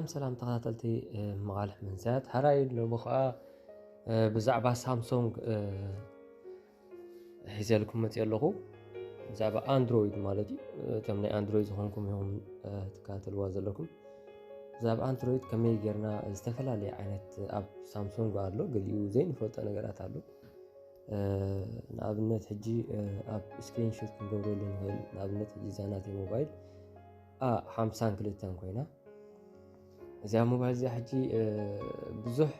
سلام تخاتلتي مغالح من زاد هراي لو بخا بزعبا سامسونج حيزي لكم متيلغو بزعبا اندرويد مالتي تمني اندرويد زخونكم يوم تكاتلوا زلكم بزعبا اندرويد كمي غيرنا استفلالي عينت اب سامسونج قالو قليو زين فوت نغرات አሉ نابنت حجي اب سكرين شوت كنغورلو نهل نابنت حجي زانات موبايل 50 كلتان كوينا زي موبايل زي حجي بزح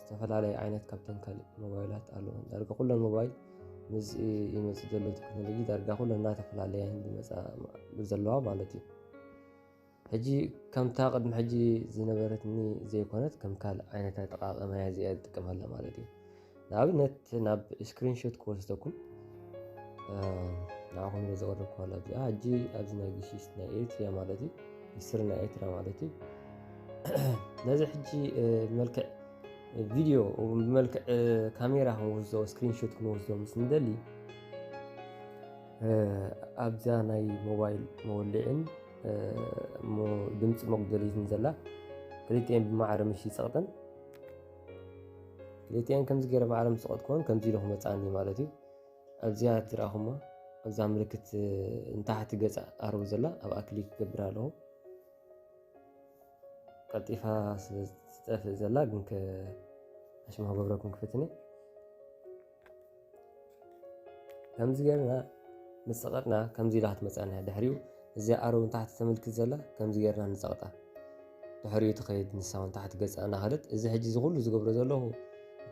استفلالي عينت كابتن كل موبايلات አሉ دارغا كل الموبايل مز يمس دلو تكنولوجي دارغا كل النا تفلالي عند مسا بزلوا مالتي حجي كم تاقدم حجي زنبرتني زي كونت كم كال عينت تقاقم هي زي تقمها مالتي نابنت ناب سكرين شوت كوستكم ناخذ نزورك ولا بي حجي ابزنا غشيس نايت يا مالتي يسرنا ايترا مالتي نازل حجي ملك فيديو وملك كاميرا هو سكرين شوت كنوزو مسندلي ابزاناي موبايل مولعن مو دمص مقدري نزلا كليتين بمعرم شي صقدن كليتين كم زغير بعرم صقد كون كم زي لهم مصاني مالتي ابزيات راهما ابزا ملكت انتحت ገጽ አርብ ዘላ አብ አክሊክ ገብራለሁ ቀጥይፋ ስጠፍ ዘላ ግን ከአሽማ ገብረኩም ክፍትኔ ከምዚ ገርና መስቀጥና ከምዚ ላት መጻና ድሕሪው እዚያ አርብ ታሕት ተመልክት ዘላ ከምዚ ገርና ንጸቅጣ ድሕሪው ተኸይድ ንሳውን ታሕት ገጽና ኸለት እዚ ሕጂ ዝኩሉ ዝገብሮ ዘለኹ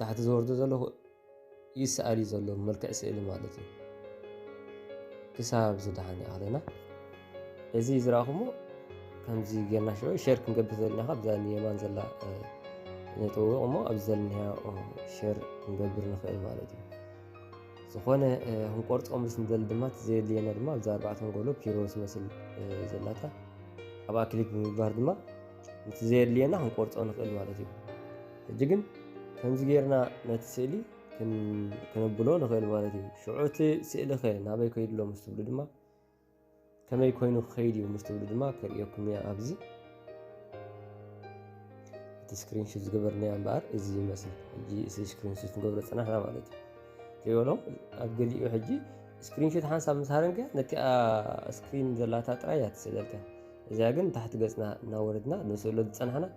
ታሕት ዝወርዶ ዘለኹ ይስአሊ ዘሎ መልክዕ ስእሊ ማለት እዩ كساب زدهاني علينا إزي زراخمو كمزي جينا شوي شير كنقبل لنا خبزاني يمان زلا نتوقع مو أبزلنها شير كنقبل نخيل مالتي سخونة هم قرط أمس ندل دمات زي اللي أنا دمات زار بعتهم قولوا بيروس مثل زلاتا أبا كليك بمبار دمات زي اللي أنا هم قرط نخيل مالتي جيجن كمزي جيرنا نتسيلي كنبلو نخيل مالتي شعوتي سئل خيل نابي كيد لو مستبلد ما كما يكونوا خيدي ومستبلد ما كريكم يا ابزي سكرين شوت جبرني امبار ازي مثلا يجي سكرين شوت نقبل صنعنا مالتي يقولوا ابغلي حجي سكرين شوت حساب مسارنك نك سكرين زلاتا طرايات سللك اذا كن تحت غصنا ناوردنا نسولد صنعنا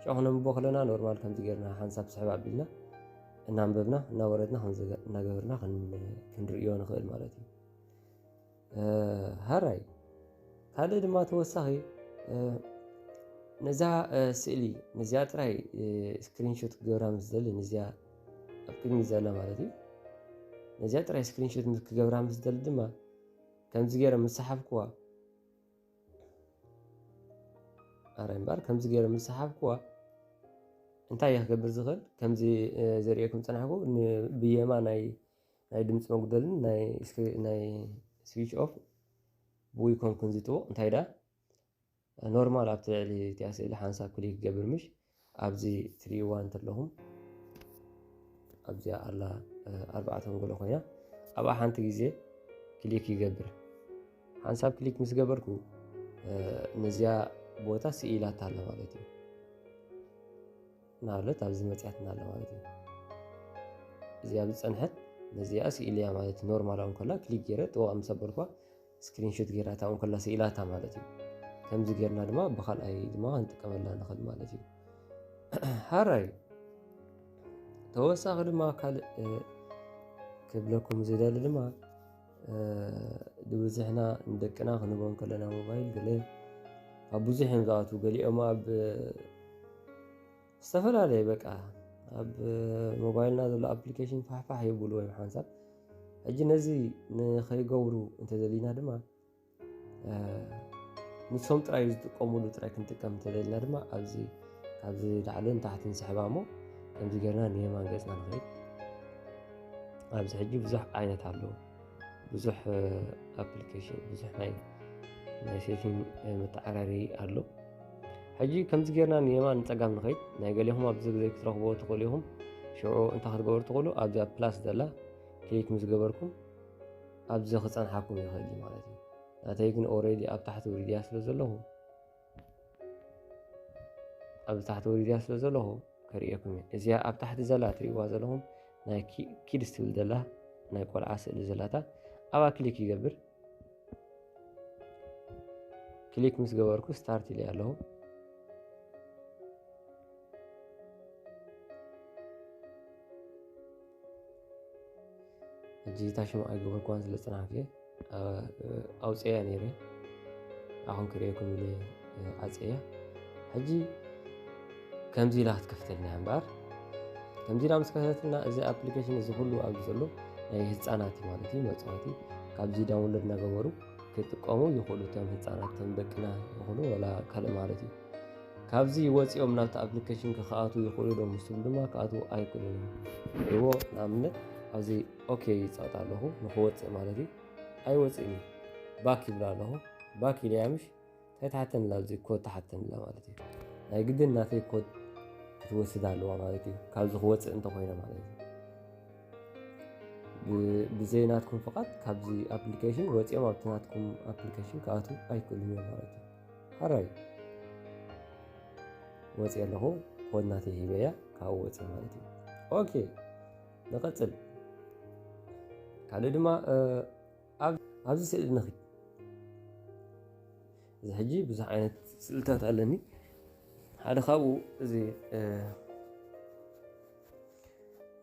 شحنم بوخلنا نورمال كم تغيرنا حساب سحب عبلنا እናንበብና እናወረድና እናገበርና ክንሪዮ ንኽእል ማለት እዩ ሃራይ ካልእ ድማ ተወሳኺ ነዛ ስእሊ ነዚያ ጥራይ ስክሪንሾት ክገብራ ምስ ዘለ ነዚያ ኣብ ቅድሚ ዘላ ማለት እዩ ነዚያ ጥራይ ስክሪንሾት ክገብራ ምስ ዘለ ድማ ከምዚ ገይረ ምስ ሰሓብክዋ ሃራይ እምበር ከምዚ ገይረ ምስ ሰሓብክዋ እንታይ ይኽገብር ዝኽእል ከምዚ ዘርእየኩም ፀናሕኩ ብየማ ናይ ድምፂ መጉደልን ናይ ስዊች ኦፍ ብዊኮን ክንዝጥዎ እንታይ ዳ ኖርማል ኣብቲ ልዕሊ እቲኣ ስእሊ ሓንሳብ ክሊክ ክገብር ምሽ ኣብዚ ትሪእዋ እንተለኹም ኣብዚኣ ኣላ ኣርባዕተ አንጎሎ ኮይና ኣብኣ ሓንቲ ግዜ ክሊክ ይገብር ሓንሳብ ክሊክ ምስ ገበርኩ ነዚያ ቦታ ስኢላት ኣላ ማለት እዩ نالت أبز متعت نال مالتي زيادة صنحت نزيا سئليا مالتي نورمال أون كلا كليك جرت أو أم صبركوا سكرين شوت جرت أون كلا سئلاتها مالتي كم زجرنا دما بخال أي دما أنت كمان لا ناخذ مالتي هاراي توسع دما كال كبلكم زيادة دما دوزحنا ندكنا خنبون كلنا موبايل قلي أبو زحم ذاته قلي أما استفلالي بقى اب موبايلنا ذو الابلكيشن فاحفاح يبولو ويم حساب اجي نزي نخيغورو انت دلينا دما نصوم تراي قومولو تراي كنتكم تدلنا دما ابزي دعلن تحت نسحبامو كمزي غيرنا نيما غصنا نخيد ابزي حجي بزح عينت علو بزح ابلكيشن بزح ناي سيتين متعرري علو حجي كم زجرنا نيمان نتقام نخيد نايقاليهم أبزق زي كترخبوا تقوليهم شعو انت خدقور تقولوا أبزا بلاس دلا كليك مزقبركم أبزا خصان حاكم يخيدي مالتي نتايقن أوريدي أب تحت وريدي أسلو زلوه ኣብ ታሕቲ ወሪድያ ስለ ዘለኹ ከሪአኩም እየ እዚኣ ኣብ ታሕቲ ዘላ ትሪእዋ ዘለኹም ናይ ኪድስ ትብል ዘላ ናይ ቆልዓ ስእሊ ዘላታ ኣብኣ ክሊክ ይገብር ክሊክ ምስ ገበርኩ ስታርት ኢለ ኣለኹ ሕጂ ታሽሙ ኣይገበርኳን ስለ ፅናሕክ ኣውፅያ ነይረ ኣኹን ክሪአኩም ኢለ ኣፅያ ሕጂ ከምዚ ኢላ ክትከፍተልና እምበር ከምዚ ኢላ ምስ ከፈተትና እዚ ኣፕሊኬሽን እዚ ኩሉ ኣብዚ ዘሎ ናይ ህፃናት ማለት እዩ መፅዋቲ ካብዚ ዳውንሎድ እናገበሩ ክጥቀሙ ይኽእሉ እቶም ህፃናት እቶም ደቅና ይኹኑ ወላ ካልእ ማለት እዩ ካብዚ ወፂኦም ናብቲ ኣፕሊኬሽን ክኣቱ ይኽእሉ ዶ ምስ ትብሉ ድማ ክኣቱ ኣይክእሉን እዎ ንኣብነት ኣብዚ ኦኬ ይፀቕጣ ኣለኹ ንክወፅእ ማለት እዩ ኣይወፅእን እዩ ባክ ይብላ ኣለኹ ባክ ኢለያ ምሽ ተታሓተንላ ኣብዚ ኮድ ተሓተንላ ማለት እዩ ናይ ግድን ናተይ ኮድ ክትወስድ ኣለዋ ማለት እዩ ካብዚ ክወፅእ እንተኮይነ ማለት እዩ ብዘይናትኩም ፍቓድ ካብዚ ኣፕሊኬሽን ወፂኦም ኣብቲ ናትኩም ኣፕሊኬሽን ክኣቱ ኣይክእሉን እዮም ማለት እዩ ሓራይ ወፂ ኣለኹ ኮድ ናተይ ሂበያ ካብኡ ወፅእ ማለት እዩ ኦኬ ንቐፅል ካልእ ድማ ኣብዚ ስእሊ ንኽድ እዚ ሕጂ ብዙሕ ዓይነት ስእልታት ኣለኒ ሓደ ካብኡ እዚ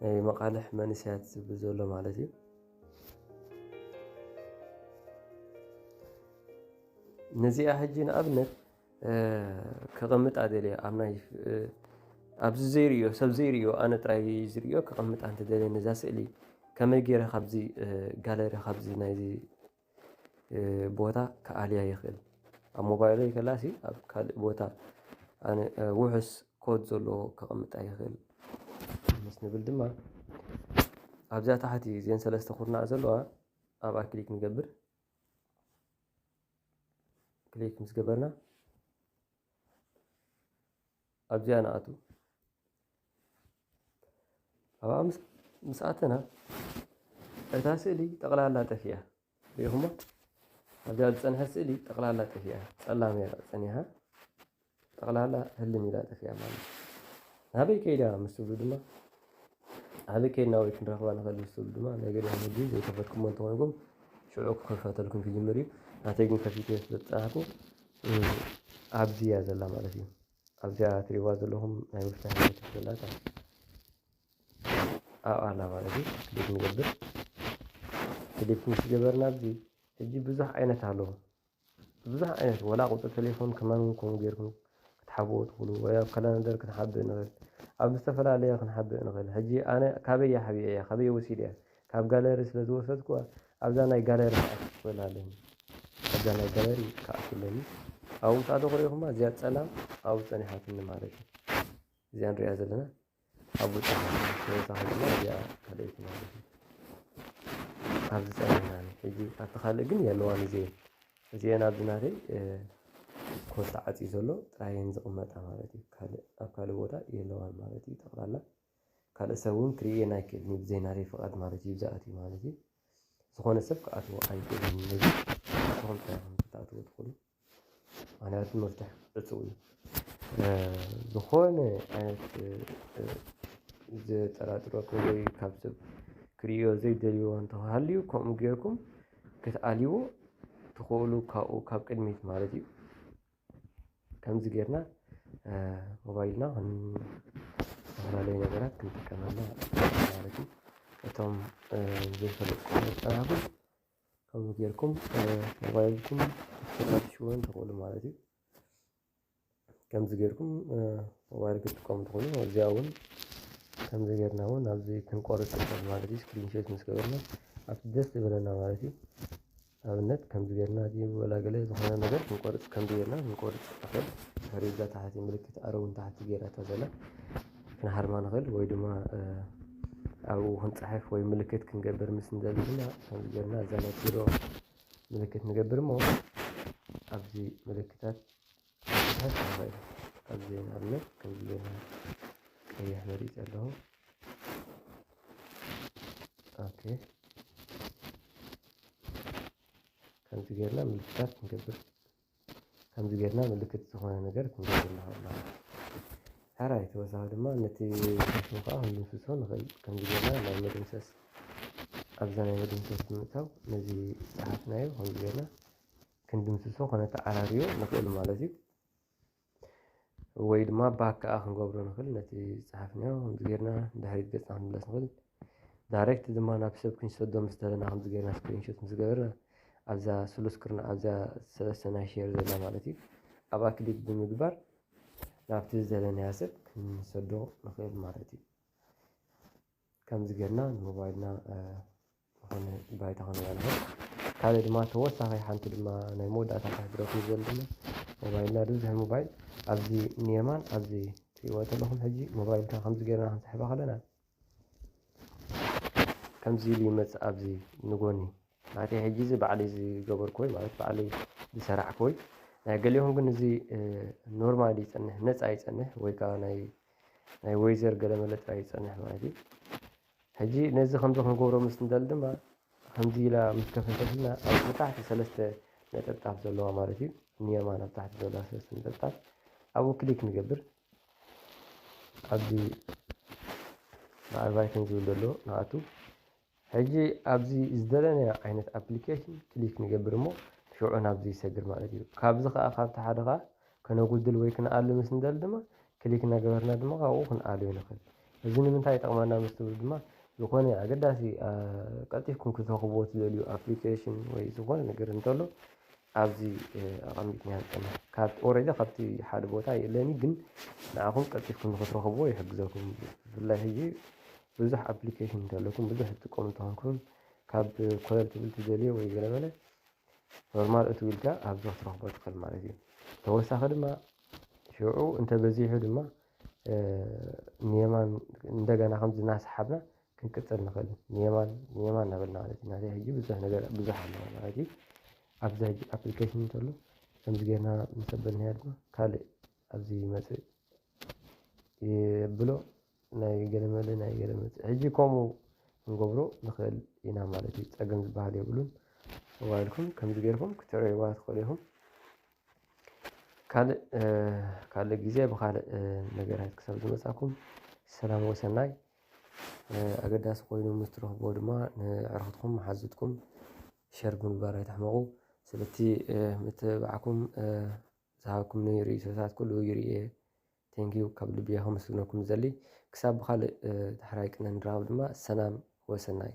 ናይ መቃልሕ መንእሰያት ዝብል ዘሎ ማለት እዩ ነዚኣ ሕጂ ንኣብነት ከቐምጣ ደልየ ኣብ ናይ ኣብዚ ዘይርዮ ሰብ ዘይርዮ ኣነ ጥራይ ዝርዮ ከቐምጣ እንተደልየ ነዛ ስእሊ ከመይ ገይረ ካብዚ ጋለሪ ካብዚ ናይዚ ቦታ ከኣልያ ይኽእል ኣብ ሞባይለይ ከላሲ ኣብ ካልእ ቦታ ኣነ ውሑስ ኮድ ዘለዎ ከቐምጣ ይኽእል ምስ ንብል ድማ ኣብዚኣ ታሕቲ እዚአን 3 ኩርናዕ ዘለዋ ኣብኣ ክሊክ ንገብር ክሊክ ምስ ገበርና ኣብዚኣ ንኣቱ ኣብኣ ምስ ኣተና እታ ስእሊ ጠቕላላ ጠፊያ ሪኢኹሞ ኣብዚኣ ዝፀንሐት ስእሊ ጠቕላላ ጠፊያ ፀላም እያ ፀኒሓ ጠቕላላ ህልም ኢላ ጠፊያ ማለት እዩ ናበይ ከይዳ ምስ ትብሉ ድማ ኣበይ ከይድና ወይ ክንረኽባ ንኽእል ምስ ትብሉ ድማ ናይ ገለ ሕጂ ዘይከፈትኩሞ እንተኮይንኩም ሽዑ ክከፈተልኩም ክጅምር እዩ ናተይ ግን ከፊተ ስለዝፀናሕኩ ኣብዚ እያ ዘላ ማለት እዩ ኣብዚኣ ትሪእዋ ዘለኹም ናይ ምፍታሕ ምልክት ዘላታ ኣብኣ ኣላ ማለት እዩ ክሊክ ንገብር ክሊክ ምስ ገበርና ኣብዚ ሕጂ ብዙሕ ዓይነት ኣለዎ ብዙሕ ዓይነት ወላ ቁፅሪ ቴሌፎን ከማን ከምኡ ጌርኩም ክትሓብኡ ትኽእሉ ወይ ኣብ ካላንደር ክንሓብእ ንኽእል ኣብ ዝተፈላለየ ክንሓብእ ንኽእል ሕጂ ኣነ ካበይ ሓቢአ እያ ካበይ ወሲድ እያ ካብ ጋለሪ ስለ ዝወሰድኩ ኣብዛ ናይ ጋለሪ ክኣቱ ትኽእል ኣለኒ ኣብዛ ናይ ጋለሪ ክኣትለኒ ኣብኡ ምሳዶ ክሪኢኹማ እዚኣ ፀላም ኣብኡ ፀኒሓትኒ ማለት እዩ እዚኣ ንሪኣ ዘለና ኣብኡ ፀኒሓትኒ ድማ እዚኣ ካልአይቲ ማለት እዩ ኣብዚ ፀኒሕናኒ ሕጂ ኣብቲ ካልእ ግን የለዋን እዚአን ኣብዚ ናተይ ኮድ ተዓፂ ዘሎ ጥራየን ዝቕመጣ ማለት እዩ ኣብ ካልእ ቦታ የለዋን ማለት እዩ ጠቕላላ ካልእ ሰብ እውን ክሪኤን ኣይክእልኒ ብዘይናተይ ፍቓድ ማለት እዩ ዝኣትዩ ማለት እዩ ዝኾነ ሰብ ክኣትዎ ኣይክእልን ነዚ ንስኹም ጥራይኹም ክትኣትዎ ትኽእሉ ምክንያቱ መፍትሕ እፅው እዩ ዝኾነ ዓይነት ዘጠራጥረኩም ወይ ካብ ሰብ ክሪኦ ዘይደልይዎ እንተሃልዩ ከምኡ ጌርኩም ክትኣልይዎ ትኽእሉ ካብኡ ካብ ቅድሚት ማለት እዩ ከምዚ ጌርና ሞባይልና ዝተፈላለዩ ነገራት ክንጥቀመና ማለት እዩ እቶም ዘይፈለጥኩም ዝፀናሕኩም ከምዚ ጌርኩም ሞባይልኩም ክትፈታትሽውን ትኽእሉ ማለት እዩ ከምዚ ጌርኩም ሞባይል ክትጥቀሙ ትኽእሉ እዚኣ እውን ከምዚ ጌርና እውን ኣብዚ ክንቆርፅ ንኽእል ማለት እዩ ስክሪንሾት ምስ ገበርና ኣብቲ ደስ ዝበለና ማለት እዩ ኣብነት ከምዚ ጌርና ወላ ገለ ዝኾነ ነገር ክንቆርፅ ከምዚ ጌርና ክንቆርፅ ንኽእል ሕሪዛ ታሕቲ ምልክት ኣረውን ታሕቲ ጌራታ ዘላ ክንሓርማ ንኽእል ወይ ድማ ኣብኡ ክንፀሕፍ ወይ ምልክት ክንገብር ምስ ንደሊ ድማ ከምዚ ጌርና እዛ ናይ ቢሮ ምልክት ንገብር እሞ ኣብዚ ምልክታት ክንፅሕፍ ንኽእል ኣብዚ ንኣብነት ከምዚ ጌርና ቀይሕ መሪፅ ኣለኹ ኦኬ ከምዚ ጌርና ምልክታት ክንገብር ከምዚ ጌርና ምልክት ዝኾነ ነገር ክንገብር ንኽእል ማለት እዩ ዓራይ ተወሳኺ ድማ ነቲ ሽሙ ከዓ ክንድምስሶ ንኽእል ከምዚ ጌርና ናይ መደምሰስ ኣብዛ ናይ መደምሰስ ንምእታው ነዚ ፀሓፍናዮ ከምዚ ጌርና ክንድምስሶ ክነተዓራርዮ ንኽእል ማለት እዩ ወይ ድማ ባክ ከዓ ክንገብሮ ንኽእል ነቲ ፀሓፍናዮ ከምዚ ጌርና ድሕሪት ገፅና ክንምለስ ንኽእል ዳይሬክት ድማ ናብ ሰብ ክንሰዶ ምስ ደለና ከምዚ ጌርና ስክሪንሾት ምስ ገበርና ኣብዛ ስሉስክርና ኣብዛ ሰለስተ ናይ ሼር ዘላ ማለት እዩ ኣብኣ ክሊክ ብምግባር ናብቲ ዝደለናዮ ሰብ ክንሰዶ ንኽእል ማለት እዩ ከምዚ ጌርና ንሞባይልና ዝኾነ ባይታ ክንበላ ንኽእል ካልእ ድማ ተወሳኺ ሓንቲ ድማ ናይ መወዳእታ ክረክብ ዝደሊ ድማ ሞባይልና ብዙሕ ሞባይል ኣብዚ ንየማን ኣብዚ ትሪእዎ ዘለኹም ሕጂ ሞባይልካ ከምዚ ጌርና ክንስሕባ ከለና ከምዚ ኢሉ ይመፅእ ኣብዚ ንጎኒ ናተይ ሕጂ እዚ ባዕለይ ዝገበርኩ ወይ ማለት ባዕለይ ዝሰራሕኩ ወይ ናይ ገሊኦም ግን እዚ ኖርማሊ ይፀንሕ ነፃ ይፀንሕ ወይ ከዓ ናይ ወይዘር ገለመለ ጥራይ ይፀንሕ ማለት እዩ ሕጂ ነዚ ከምዚ ክንገብሮ ምስ ንደሊ ድማ ከምዚ ኢላ ምስ ከፈተትና ኣብ ታሕቲ ሰለስተ ነጠብጣብ ዘለዋ ማለት እዩ ንየማን ኣብ ታሕቲ ዘለዋ ሰለስተ ነጠብጣብ ኣብኡ ክሊክ ንገብር ኣብዚ ማዕባይ ዝብል ዘሎ ንኣቱ ሕጂ ኣብዚ ዝደለናዮ ዓይነት ኣፕሊኬሽን ክሊክ ንገብር እሞ ሽዑ ናብዚ ይሰግር ማለት እዩ ካብዚ ከዓ ካብቲ ሓደ ከዓ ከነጉድል ወይ ክንኣሊ ምስ ንደሊ ድማ ክሊክ እናገበርና ድማ ካብኡ ክንኣልዮ ንኽእል እዚ ንምንታይ ይጠቕመና ምስ ትብሉ ድማ ዝኾነ ኣገዳሲ ቀልጢፍኩም ክትረኽብዎ ትደልዩ ኣፕሊኬሽን ወይ ዝኾነ ነገር እንተሎ ኣብዚ ኣቐሚጥና ንፀንሕ ኦልሬዲ ካብቲ ሓደ ቦታ የለኒ ግን ንዓኹም ቀልጢፍኩም ንክትረኽብዎ ይሕግዘኩም ብፍላይ ሕጂ ብዙሕ ኣፕሊኬሽን እንተለኩም ብዙሕ ትጥቀሙ እንተኾንኩም ካብ ኮለል ትብል ትደልዮ ወይ ገለመለ ኖርማል እቱ ኢልካ ኣብዚ ክትረኽቦ ትኽእል ማለት እዩ ተወሳኺ ድማ ሽዑ እንተበዚሑ ድማ ንየማን እንደገና ከምዚ እናሰሓብና ክንቅፅል ንኽእል ንየማን እናበልና ማለት እዩ ናተይ ሕጂ ብዙሕ ነገር ብዙሕ ኣለዎ ማለት እዩ ኣብዚ ሕጂ ኣፕሊኬሽን እንተሎ ከምዚ ጌርና ምስ ኣበልናዮ ድማ ካልእ ኣብዚ ይመፅእ የብሎ ናይ ገለመለ ሕጂ ከምኡ ክንገብሮ ንኽእል ኢና ማለት እዩ ፀገም ዝበሃል የብሉን ሞባይልኩም ከምዚ ጌርኩም ክትዕረይዋ ትኽእሉ ኢኹም ካልእ ግዜ ብካልእ ነገራት ክሳብ ዝመፃኩም ሰላም ወሰናይ ኣገዳሲ ኮይኑ ምስ ትረኽብዎ ድማ ንዕርኽትኩም መሓዙትኩም ሸር ብምግባር ኣይተሕመቑ ስለቲ ምትብባዕኩም ዝሃብኩም ርእቶታት ኩሉ ይርኤ ቴንኪዩ ካብ ልቢ ከመስግነኩም ዘሊ ክሳብ ብካልእ ተሕራይ ቅነ ንራኸብ ድማ ሰላም ወሰናይ